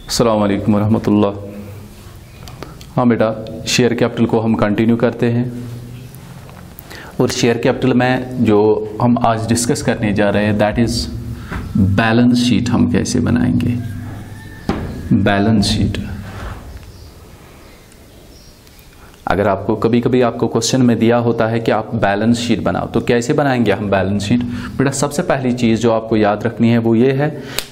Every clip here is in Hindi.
अस्सलाम वालेकुम वरहमतुल्लाह। हाँ बेटा, शेयर कैपिटल को हम कंटिन्यू करते हैं और शेयर कैपिटल में जो हम आज डिस्कस करने जा रहे हैं दैट इज़ बैलेंस शीट। हम कैसे बनाएंगे बैलेंस शीट। अगर आपको कभी कभी आपको क्वेश्चन में दिया होता है कि आप बैलेंस शीट बनाओ, तो कैसे बनाएंगे हम बैलेंस शीट? बेटा सबसे पहली चीज़ जो आपको याद रखनी है वो ये है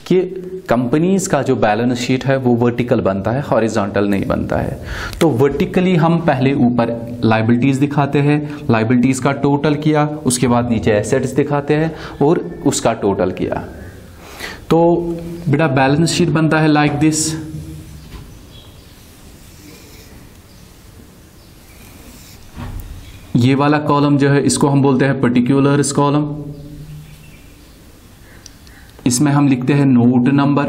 कि कंपनीज का जो बैलेंस शीट है वो वर्टिकल बनता है, हॉरिजॉन्टल नहीं बनता है। तो वर्टिकली हम पहले ऊपर लायबिलिटीज दिखाते हैं, लायबिलिटीज का टोटल किया, उसके बाद नीचे एसेट्स दिखाते हैं और उसका टोटल किया। तो बेटा बैलेंस शीट बनता है लाइक दिस। ये वाला कॉलम जो है इसको हम बोलते हैं पर्टिकुलर्स कॉलम। इसमें हम लिखते हैं नोट नंबर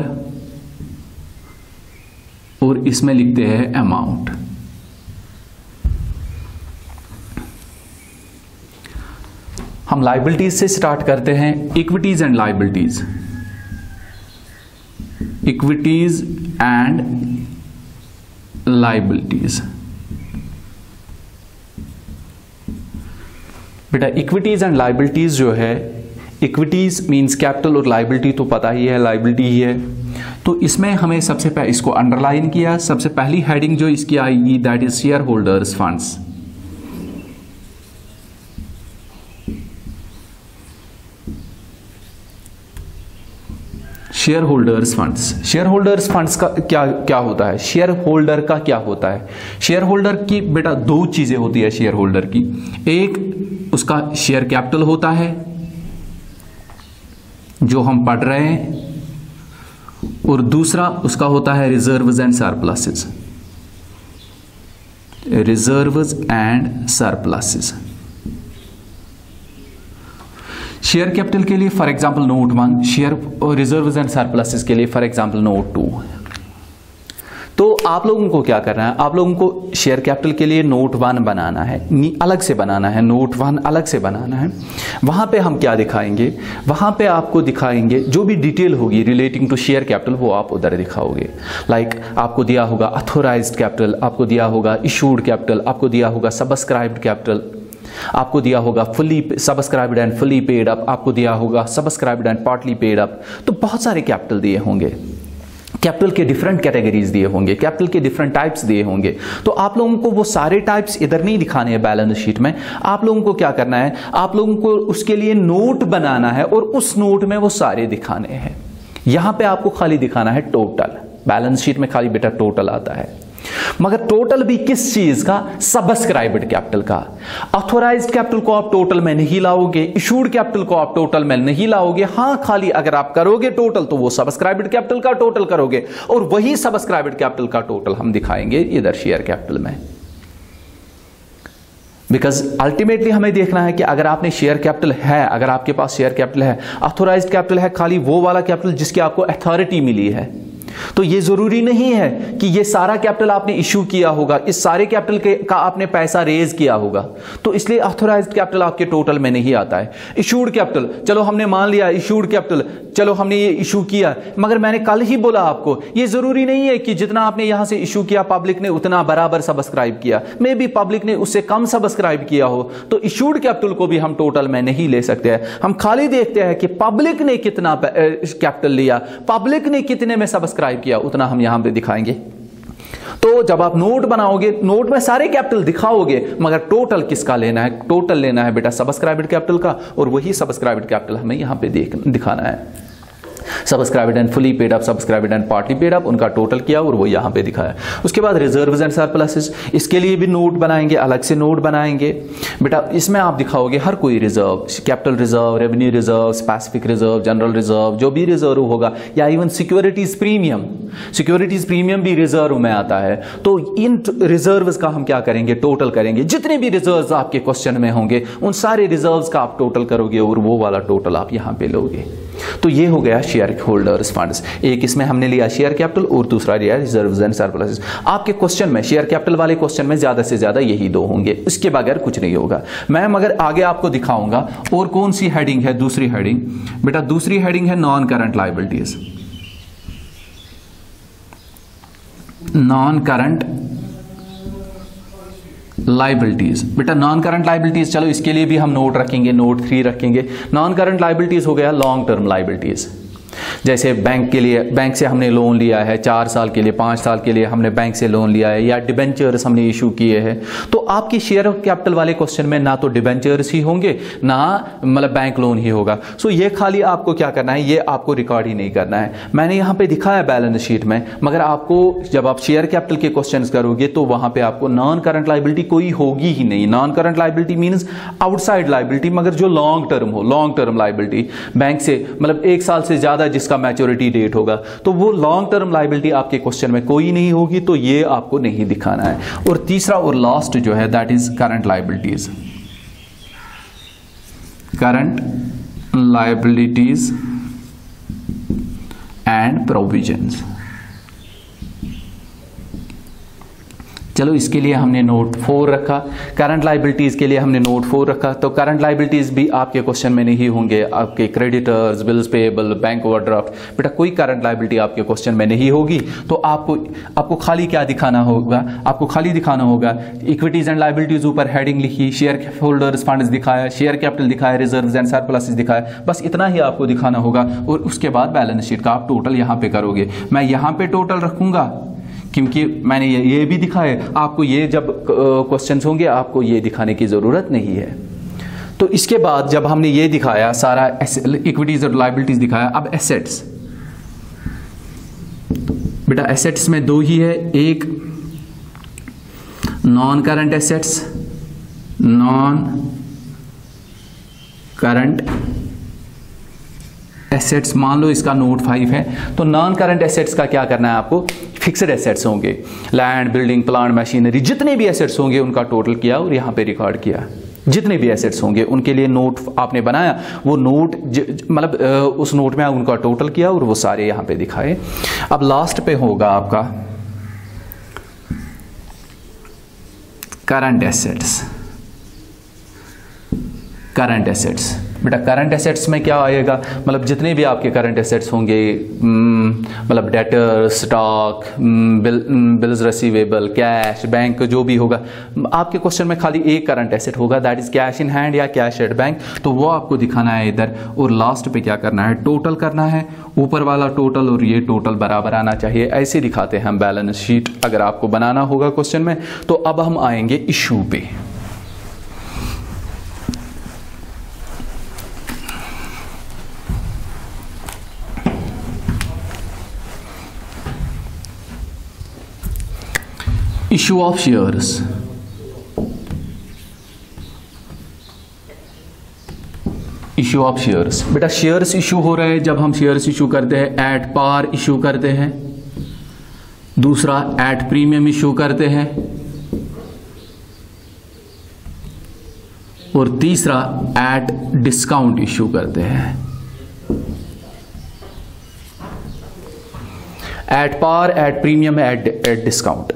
और इसमें लिखते हैं अमाउंट। हम लायबिलिटीज से स्टार्ट करते हैं। Equities and liabilities, equities and liabilities. बेटा इक्विटीज एंड लायबिलिटीज जो है, इक्विटीज मींस कैपिटल और लायबिलिटी तो पता ही है, लायबिलिटी ही है। तो इसमें हमें सबसे पहले इसको अंडरलाइन किया। सबसे पहली हेडिंग जो इसकी आएगी that is share holders funds. Share holders funds. Share holders funds का क्या होता है? शेयर होल्डर का क्या होता है? शेयर होल्डर की बेटा दो चीजें होती है शेयर होल्डर की। एक उसका शेयर कैपिटल होता है जो हम पढ़ रहे हैं, और दूसरा उसका होता है reserves and surpluses. Reserves and surpluses. Share capital के लिए फॉर एग्जांपल नोट 1, शेयर और रिजर्व्स एंड सरप्लसेस के लिए फॉर एग्जांपल नोट 2। तो आप लोगों को क्या करना है? आप लोगों को शेयर कैपिटल के लिए नोट 1 बनाना है, अलग से बनाना है, नोट 1 अलग से बनाना है। वहां पे हम क्या दिखाएंगे? वहां पे आपको दिखाएंगे जो भी डिटेल होगी रिलेटिंग टू शेयर कैपिटल वो आप उधर दिखाओगे। लाइक आपको दिया होगा अथोराइज्ड कैपिटल, आपको दिया होगा इशूड कैपिटल, आपको दिया होगा सब्सक्राइब्ड कैपिटल, आपको दिया होगा fully subscribed and fully paid up, आपको दिया होगा subscribed and partly paid up. तो बहुत सारे कैपिटल दिए होंगे, कैपिटल के डिफरेंट कैटेगरीज दिए होंगे, कैपिटल के डिफरेंट टाइप्स दिए होंगे। तो आप लोगों को वो सारे टाइप्स इधर नहीं दिखाने हैं बैलेंस शीट में। आप लोगों को क्या करना है? आप लोगों को उसके लिए नोट बनाना है और उस नोट में वो सारे दिखाने हैं। यहां पे आपको खाली दिखाना है टोटल। बैलेंस शीट में खाली बेटा टोटल आता है, मगर टोटल भी किस चीज का? सब्सक्राइब्ड कैपिटल का। ऑथोराइज्ड कैपिटल को आप टोटल में नहीं लाओगे, इशूड कैपिटल को आप टोटल में नहीं लाओगे। हां, खाली अगर आप करोगे टोटल तो वो सब्सक्राइब्ड कैपिटल का टोटल करोगे, और वही सब्सक्राइब्ड कैपिटल का टोटल हम दिखाएंगे इधर शेयर कैपिटल में। बिकॉज अल्टीमेटली हमें देखना है कि अगर आपने शेयर कैपिटल है, अगर आपके पास शेयर कैपिटल है, ऑथोराइज्ड कैपिटल है, खाली वो वाला कैपिटल जिसकी आपको अथॉरिटी मिली है। तो ये जरूरी नहीं है कि ये सारा कैपिटल आपने इशू किया होगा, इस सारे कैपिटल का आपने पैसा रेज किया होगा। तो इसलिए ऑथोराइज्ड कैपिटल आपके टोटल में नहीं आता है। इशूड कैपिटल, चलो हमने मान लिया इशूड कैपिटल, चलो हमने ये इशू किया, मगर मैंने कल ही बोला आपको ये जरूरी नहीं है कि जितना आपने यहां से इशू किया पब्लिक ने उतना बराबर सब्सक्राइब किया। मे बी पब्लिक ने उससे कम सब्सक्राइब किया हो, तो इशूड कैपिटल को भी हम टोटल में नहीं ले सकते हैं। हम खाली देखते हैं कि पब्लिक ने कितना कैपिटल लिया, पब्लिक ने कितने में सब्सक्राइब किया, उतना हम यहां पे दिखाएंगे। तो जब आप नोट बनाओगे, नोट में सारे कैपिटल दिखाओगे, मगर टोटल किसका लेना है? टोटल लेना है बेटा सब्सक्राइब्ड कैपिटल का, और वही सब्सक्राइब्ड कैपिटल हमें यहां पे दिखाना है। Subscribed and fully paid up, subscribed and partly paid up, उनका टोटल किया और वो यहां पे दिखाया। उसके बाद रिजर्व्स एंड सरप्लसेस, इसके लिए भी नोट बनाएंगे, अलग से नोट बनाएंगे। बेटा इसमें आप दिखाओगे हर कोई reserve, capital reserve, revenue reserve, specific reserve, general reserve, जो भी रिजर्व होगा, या even securities premium. Securities premium भी रिजर्व में आता है। तो इन रिजर्व्स का हम क्या करेंगे? टोटल करेंगे। जितने भी रिजर्व्स आपके क्वेश्चन में होंगे उन सारे रिजर्व्स का आप टोटल करोगे और वो वाला टोटल आप यहां पे लोगे। तो ये हो गया शेयर होल्डर्स फंड्स। एक इसमें हमने लिया शेयर कैपिटल और दूसरा लिया रिजर्व्स एंड सरप्लसेस। आपके क्वेश्चन में शेयर कैपिटल वाले क्वेश्चन में ज्यादा से ज्यादा यही दो होंगे, इसके बगैर कुछ नहीं होगा। मैं मगर आगे आपको दिखाऊंगा। और कौन सी हेडिंग है? दूसरी हेडिंग बेटा, दूसरी हेडिंग है non current liabilities. Non current liabilities. बेटा नॉन करंट लाइबिलिटीज, चलो इसके लिए भी हम नोट रखेंगे, नोट 3 रखेंगे। नॉन करंट लाइबिलिटीज हो गया लॉन्ग टर्म लाइबिलिटीज, जैसे बैंक के लिए, बैंक से हमने लोन लिया है 4 साल के लिए, 5 साल के लिए हमने बैंक से लोन लिया है, या डिबेंचर्स हमने इशू किए हैं। तो आपकी शेयर कैपिटल वाले क्वेश्चन में ना तो डिबेंचर्स ही होंगे, ना मतलब बैंक लोन ही होगा। सो ये खाली आपको क्या करना है, ये आपको रिकॉर्ड ही नहीं करना है। मैंने यहाँ पे दिखाया बैलेंस शीट में, मगर आपको जब आप शेयर कैपिटल के क्वेश्चन करोगे तो वहां पे आपको नॉन करंट लाइबिलिटी कोई होगी ही नहीं। Non current liability means outside liability, मगर जो लॉन्ग टर्म हो, लॉन्ग टर्म लाइबिलिटी, बैंक से मतलब 1 साल से ज्यादा जिसका मैच्योरिटी डेट होगा, तो वो लॉन्ग टर्म लायबिलिटी आपके क्वेश्चन में कोई नहीं होगी, तो ये आपको नहीं दिखाना है। और तीसरा और लास्ट जो है that is current liabilities. Current liabilities and provisions. चलो इसके लिए हमने नोट 4 रखा, करंट लाइबिलिटीज के लिए हमने नोट 4 रखा। तो करंट लाइबिलिटीज भी आपके क्वेश्चन में नहीं होंगे, आपके creditors, bills payable, bank overdraft, बेटा कोई करंट लाइबिलिटी आपके क्वेश्चन में नहीं होगी। तो आपको खाली क्या दिखाना होगा, आपको खाली दिखाना होगा इक्विटीज एंड लाइबिलिटीज, ऊपर हेडिंग लिखी, शेयर होल्डर्स फंड्स दिखाया, शेयर कैपिटल दिखाया, रिजर्व्स एंड सरप्लसेस दिखाया, बस इतना ही आपको दिखाना होगा। और उसके बाद बैलेंस शीट का आप टोटल यहां पे करोगे। मैं यहां पे टोटल रखूंगा क्योंकि मैंने ये भी दिखाए, आपको ये जब क्वेश्चंस होंगे आपको ये दिखाने की जरूरत नहीं है। तो इसके बाद जब हमने ये दिखाया सारा इक्विटीज और लायबिलिटीज दिखाया, अब एसेट्स। बेटा एसेट्स में 2 ही है, एक non current assets, non current assets, मान लो इसका नोट 5 है। तो नॉन करंट एसेट्स का क्या करना है आपको, फिक्स्ड एसेट्स होंगे, लैंड, बिल्डिंग, प्लांट, मशीनरी, जितने भी एसेट्स होंगे उनका टोटल किया और यहां पे रिकॉर्ड किया। जितने भी एसेट्स होंगे उनके लिए नोट आपने बनाया, वो नोट मतलब उस नोट में उनका टोटल किया और वो सारे यहां पे दिखाए। अब लास्ट पे होगा आपका करंट एसेट्स। करंट एसेट्स, बेटा करंट एसेट्स में क्या आएगा, मतलब जितने भी आपके करंट एसेट्स होंगे, मतलब debtor, stock, bills receivable, cash, bank, जो भी होगा, आपके क्वेश्चन में खाली एक करंट एसेट होगा, that is cash in hand या कैश एट बैंक, तो वो आपको दिखाना है इधर। और लास्ट पे क्या करना है, टोटल करना है, ऊपर वाला टोटल और ये टोटल बराबर आना चाहिए। ऐसे दिखाते हैं हम बैलेंस शीट, अगर आपको बनाना होगा क्वेश्चन में। तो अब हम आएंगे इशू पे। Issue of shares. Issue of shares, बेटा शेयर्स इशू हो रहे हैं जब हम शेयर्स इशू करते हैं एट पार इशू करते हैं, दूसरा एट प्रीमियम इशू करते हैं, और तीसरा एट डिस्काउंट इशू करते हैं। At par, at premium, at discount.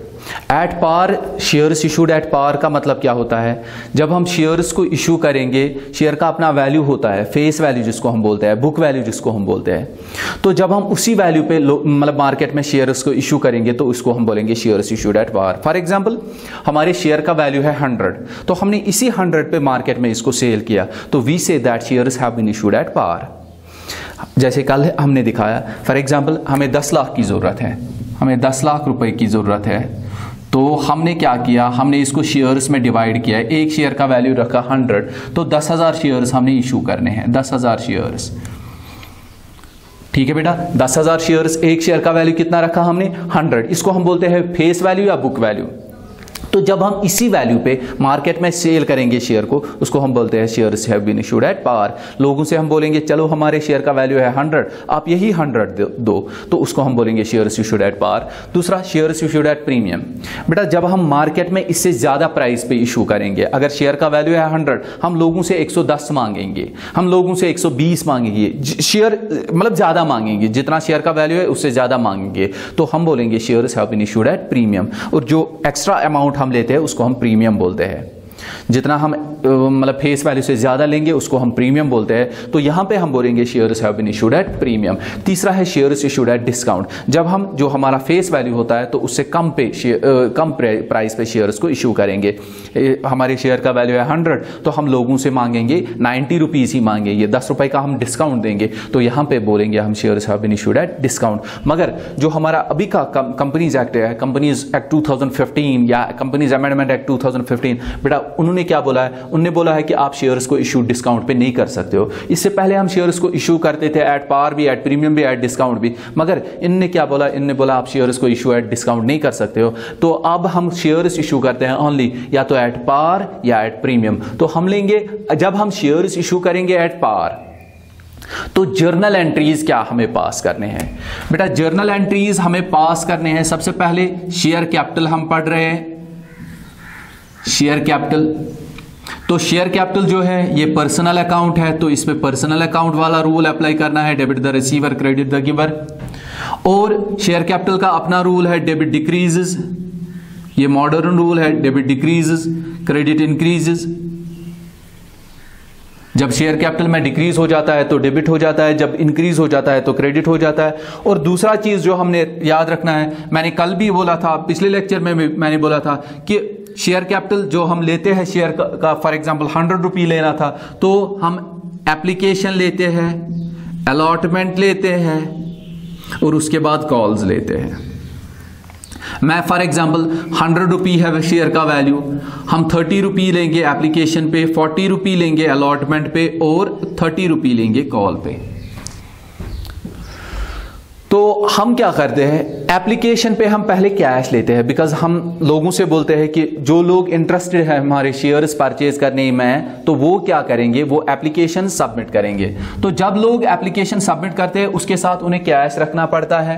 At par, shares issued at par का मतलब क्या होता है, जब हम शेयर्स को इशू करेंगे, शेयर का अपना वैल्यू होता है, फेस वैल्यू जिसको हम बोलते हैं, बुक वैल्यू जिसको हम बोलते हैं। तो जब हम उसी वैल्यू पे मतलब मार्केट में शेयर्स को इशू करेंगे तो उसको हम बोलेंगे shares issued at par. For example हमारे शेयर का वैल्यू है 100, तो हमने इसी 100 पे मार्केट में इसको सेल किया, तो we say that shares have been issued at par. जैसे कल हमने दिखाया, फॉर एग्जाम्पल हमें 10 लाख की जरूरत है, हमें 10 लाख रुपए की जरूरत है, तो हमने क्या किया, हमने इसको शेयर्स में डिवाइड किया। एक शेयर का वैल्यू रखा 100, तो 10,000 शेयर्स हमने इशू करने हैं, 10,000 शेयर्स। ठीक है बेटा, 10,000 शेयर्स, एक शेयर का वैल्यू कितना रखा हमने 100, इसको हम बोलते हैं फेस वैल्यू या बुक वैल्यू। तो जब हम इसी वैल्यू पे मार्केट में सेल करेंगे शेयर को, उसको हम बोलते हैं shares have been issued at par. लोगों से हम बोलेंगे चलो हमारे शेयर का वैल्यू है 100, आप यही 100 दो, तो उसको हम बोलेंगे शेयर्स इशूड एट पार। दूसरा शेयर्स इशूड एट प्रीमियम, बेटा जब हम मार्केट में इससे ज्यादा प्राइस पे इशू करेंगे, अगर शेयर का वैल्यू है 100, हम लोगों से 110 मांगेंगे, हम लोगों से 120 मांगेंगे, शेयर मतलब ज्यादा मांगेंगे, जितना शेयर का वैल्यू है उससे ज्यादा मांगेंगे, तो हम बोलेंगे shares have been issued at premium. और जो एक्स्ट्रा अमाउंट हम लेते हैं उसको हम प्रीमियम बोलते हैं। जितना हम मतलब फेस वैल्यू से ज़्यादा लेंगे उसको हम प्रीमियम बोलते हैं। तो यहाँ पे हम बोलेंगे shares have been issued at premium. तीसरा है शेयर्स इशूड एट डिस्काउंट, जब हम जो हमारा फेस वैल्यू होता है तो उससे कम प्राइस पे शेयर्स को इशू करेंगे। हमारे शेयर का वैल्यू है 100 तो हम लोगों से मांगेंगे 90 रुपीज़ ही मांगेंगे, 10 रुपये का हम डिस्काउंट देंगे, तो यहाँ पे बोलेंगे हम shares have been issued at discount. मगर जो हमारा अभी का कंपनीज एक्ट है, कंपनीज एक्ट 2015 या कंपनीज अमेंडमेंट एक्ट 2015, बेटा उन्होंने क्या बोला है, उन्होंने बोला है कि आप शेयर्स को इशू डिस्काउंट पे नहीं कर सकते हो। इससे पहले हम शेयर्स को इशू करते थे एट पार भी, एट प्रीमियम भी, एट डिस्काउंट भी, मगर इनने क्या बोला, इनने बोला आप शेयर्स को इशू एट डिस्काउंट नहीं कर सकते हो। तो अब हम शेयर्स इशू करते हैं ओनली या तो एट पार या एट प्रीमियम। तो हम लेंगे, जब हम शेयर्स इशू करेंगे एट पार तो जर्नल एंट्रीज क्या हमें पास करने हैं बेटा, जर्नल एंट्रीज हमें पास करने हैं। सबसे पहले शेयर कैपिटल हम पढ़ रहे हैं, शेयर कैपिटल। तो शेयर कैपिटल जो है ये पर्सनल अकाउंट है, तो इसमें पर्सनल अकाउंट वाला रूल अप्लाई करना है, debit the receiver credit the giver. और शेयर कैपिटल का अपना रूल है डेबिट डिक्रीजेस, ये मॉडर्न रूल है, डेबिट डिक्रीजेस क्रेडिट इंक्रीजेस। जब शेयर कैपिटल में डिक्रीज हो जाता है तो डेबिट हो जाता है, जब इंक्रीज हो जाता है तो क्रेडिट हो जाता है। और दूसरा चीज जो हमने याद रखना है, मैंने कल भी बोला था, पिछले लेक्चर में मैंने बोला था कि शेयर कैपिटल जो हम लेते हैं शेयर का फॉर एग्जांपल 100 रुपये लेना था, तो हम एप्लीकेशन लेते हैं, अलॉटमेंट लेते हैं और उसके बाद कॉल्स लेते हैं। मैं फॉर एग्जांपल 100 रुपये है शेयर का वैल्यू, हम 30 रुपये लेंगे एप्लीकेशन पे, 40 रुपये लेंगे अलॉटमेंट पे और 30 रुपये लेंगे कॉल पे। तो हम क्या करते हैं, एप्लीकेशन पे हम पहले कैश लेते हैं, बिकॉज हम लोगों से बोलते हैं कि जो लोग इंटरेस्टेड है हमारे शेयर्स परचेज करने में, तो वो क्या करेंगे, वो एप्लीकेशन सबमिट करेंगे। तो जब लोग एप्लीकेशन सबमिट करते हैं उसके साथ उन्हें कैश रखना पड़ता है।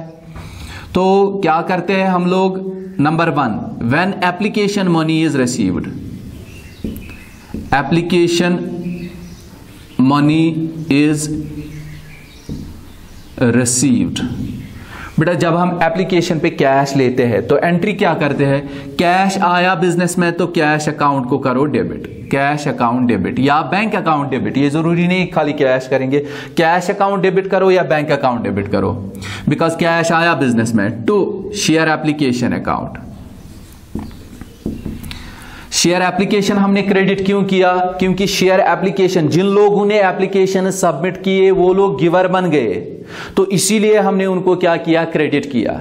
तो क्या करते हैं हम लोग, number 1, when application money is received, application money is received. बेटा जब हम एप्लीकेशन पे कैश लेते हैं तो एंट्री क्या करते हैं, कैश आया बिजनेस में तो कैश अकाउंट को करो डेबिट, कैश अकाउंट डेबिट या बैंक अकाउंट डेबिट, ये जरूरी नहीं खाली कैश करेंगे, कैश अकाउंट डेबिट करो या बैंक अकाउंट डेबिट करो, बिकॉज कैश आया बिजनेस में, to share application account. Share application हमने क्रेडिट क्यों किया, क्योंकि शेयर एप्लीकेशन, जिन लोगों ने एप्लीकेशन सबमिट किए वो लोग गिवर बन गए, तो इसीलिए हमने उनको क्या किया, क्रेडिट किया।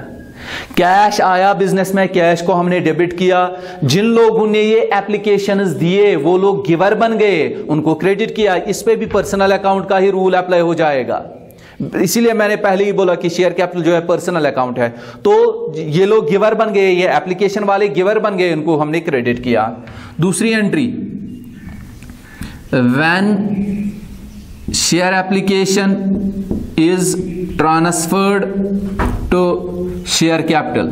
कैश आया बिजनेस में, कैश को हमने डेबिट किया, जिन लोगों ने ये एप्लीकेशंस दिए वो लोग गिवर बन गए, उनको क्रेडिट किया। इस पे भी पर्सनल अकाउंट का ही रूल अप्लाई हो जाएगा, इसीलिए मैंने पहले ही बोला कि शेयर कैपिटल जो है पर्सनल अकाउंट है। तो ये लोग गिवर बन गए, ये एप्लीकेशन वाले गिवर बन गए, उनको हमने क्रेडिट किया। दूसरी entry, when share application is transferred to share capital.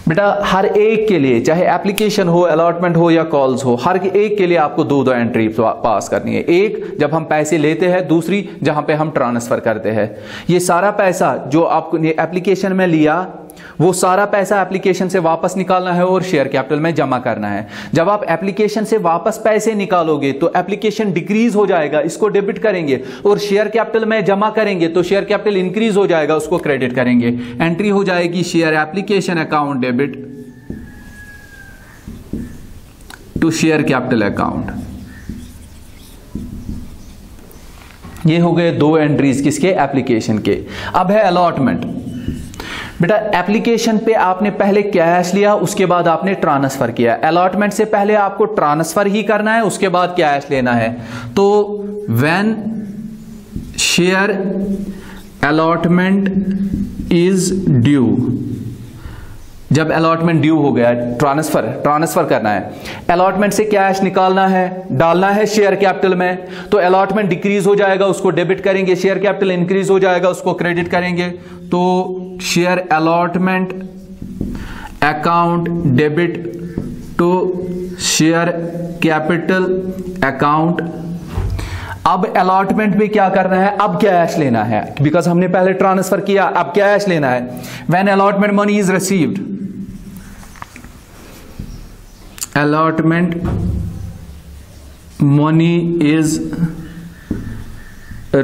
बेटा हर एक के लिए, चाहे एप्लीकेशन हो, अलॉटमेंट हो या कॉल्स हो, हर एक के लिए आपको दो एंट्री पास करनी है। एक जब हम पैसे लेते हैं, दूसरी जहां पे हम ट्रांसफर करते हैं। ये सारा पैसा जो आपको एप्लीकेशन में लिया, वो सारा पैसा एप्लीकेशन से वापस निकालना है और शेयर कैपिटल में जमा करना है। जब आप एप्लीकेशन से वापस पैसे निकालोगे तो एप्लीकेशन डिक्रीज हो जाएगा, इसको डेबिट करेंगे, और शेयर कैपिटल में जमा करेंगे तो शेयर कैपिटल इंक्रीज हो जाएगा, उसको क्रेडिट करेंगे। एंट्री हो जाएगी share application account debit to share capital account. ये हो गए दो एंट्रीज किसके, एप्लीकेशन के। अब है अलॉटमेंट। बेटा एप्लीकेशन पे आपने पहले कैश लिया, उसके बाद आपने ट्रांसफर किया। अलॉटमेंट से पहले आपको ट्रांसफर ही करना है, उसके बाद कैश लेना है। तो when share allotment is due, जब अलॉटमेंट ड्यू हो गया, ट्रांसफर करना है, अलॉटमेंट से कैश निकालना है, डालना है शेयर कैपिटल में, तो अलॉटमेंट डिक्रीज हो जाएगा, उसको डेबिट करेंगे, शेयर कैपिटल इंक्रीज हो जाएगा, उसको क्रेडिट करेंगे। तो share allotment account debit to share capital account. अब अलॉटमेंट में क्या करना है, अब कैश लेना है, बिकॉज हमने पहले ट्रांसफर किया, अब कैश लेना है। When allotment money is received, allotment money is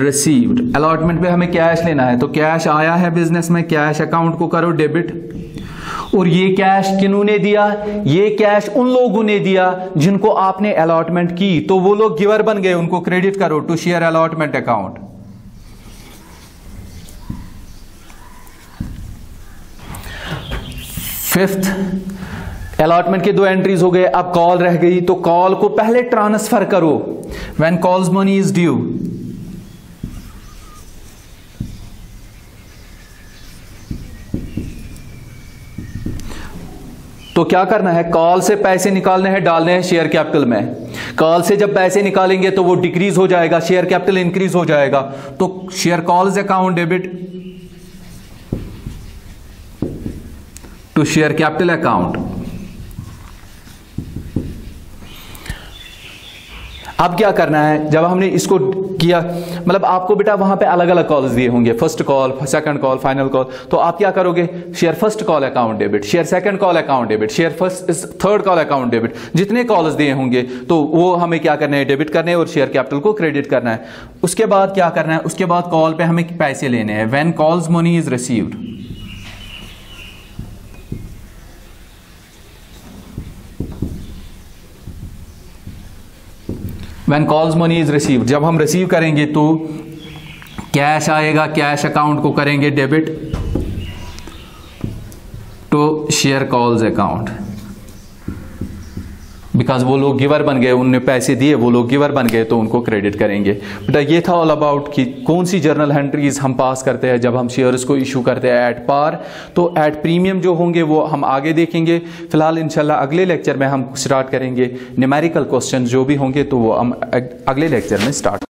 received। Allotment पे हमें कैश लेना है, तो कैश आया है बिजनेस में, कैश अकाउंट को करो डेबिट। और ये कैश किन्होंने दिया? ये कैश उन लोगों ने दिया जिनको आपने अलॉटमेंट की, तो वो लोग गिवर बन गए, उनको क्रेडिट करो to share allotment account. Fifth, allotment के 2 एंट्रीज हो गए, अब कॉल रह गई, तो कॉल को पहले ट्रांसफर करो। When calls money is due, तो क्या करना है? कॉल से पैसे निकालने हैं, डालने हैं शेयर कैपिटल में। कॉल से जब पैसे निकालेंगे तो वो डिक्रीज हो जाएगा, शेयर कैपिटल इंक्रीज हो जाएगा, तो share calls account debit to share capital account. अब क्या करना है? जब हमने इसको किया, मतलब आपको बेटा वहां पे अलग अलग कॉल्स दिए होंगे, first call, second call, final call, तो आप क्या करोगे? Share first call account debit, share second call account debit, share third call account debit, जितने कॉल्स दिए होंगे तो वो हमें क्या करना है? डेबिट करने हैं और शेयर कैपिटल को क्रेडिट करना है। उसके बाद क्या करना है? उसके बाद कॉल पे हमें पैसे लेने हैं। When calls money is received, When calls money is received, जब हम रिसीव करेंगे तो कैश आएगा, कैश अकाउंट को करेंगे debit to share calls account, because वो लोग गिवर बन गए, उनने पैसे दिए, वो लोग गिवर बन गए, तो उनको क्रेडिट करेंगे। बेटा ये था ऑल अबाउट कि कौन सी जर्नल एंट्रीज हम पास करते हैं जब हम शेयर्स को इशू करते हैं एट पार। तो एट प्रीमियम जो होंगे वो हम आगे देखेंगे। फिलहाल इंशाल्लाह अगले लेक्चर में हम स्टार्ट करेंगे न्यूमेरिकल क्वेश्चन जो भी होंगे, तो वो हम अगले लेक्चर में स्टार्ट